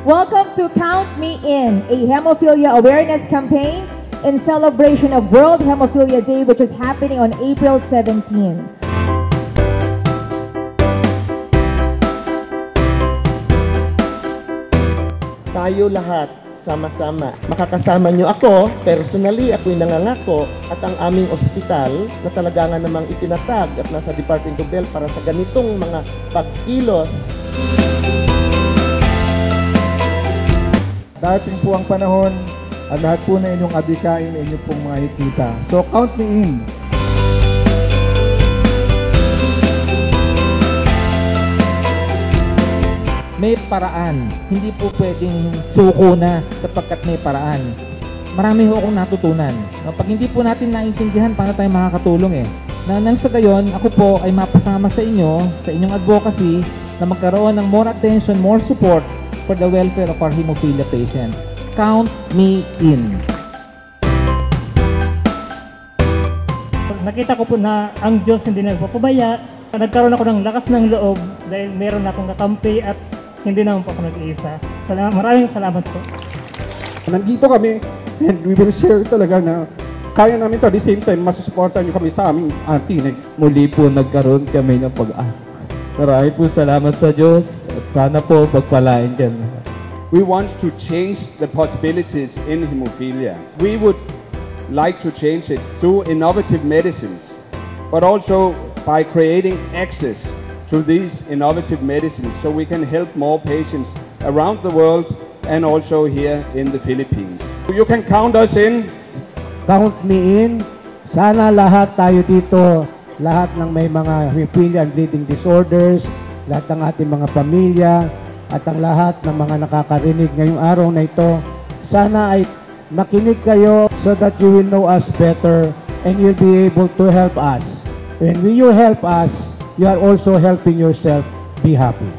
Welcome to Count Me In, a hemophilia awareness campaign in celebration of World Hemophilia Day, which is happening on April 17. Tayo lahat, sama-sama. Makakasama nyo ako, personally, ako'y nangangako at ang aming ospital na talaga nga namang itinatag at nasa Department of Health para sa ganitong mga pagkilos. Darating po ang panahon at lahat po na inyong adikain na inyong pong makikita. So count me in. May paraan. Hindi po pwedeng suko na sapagkat may paraan. Marami ho akong natutunan. Pag hindi po natin naintindihan, paano tayo makakatulong nang sa gayon, ako po ay mapasama sa inyo, sa inyong advocacy, na magkaroon ng more attention, more support for the welfare of our hemophilia patients. Count me in. Nakita ko po na ang Diyos hindi nagpapabaya. Nagkaroon ako ng lakas ng loob dahil meron akong kakampi at hindi naman po ako nag-iisa. Maraming salamat po. Nandito kami and we will share talaga na kaya namin to. At the same time, masusuportan nyo kami sa aming tinig. Muli po nagkaroon kami ng pag-asa. Marami po salamat sa Diyos at sana po pagpalain dyan. We want to change the possibilities in hemophilia. We would like to change it through innovative medicines, but also by creating access to these innovative medicines so we can help more patients around the world and also here in the Philippines. You can count us in. Count me in. Sana lahat tayo dito, lahat ng may mga hemophilia and bleeding disorders, lahat ng ating mga pamilya, at ang lahat ng mga nakakarinig ngayong araw na ito, sana ay makinig kayo so that you will know us better and you'll be able to help us. And when you help us, you are also helping yourself be happy.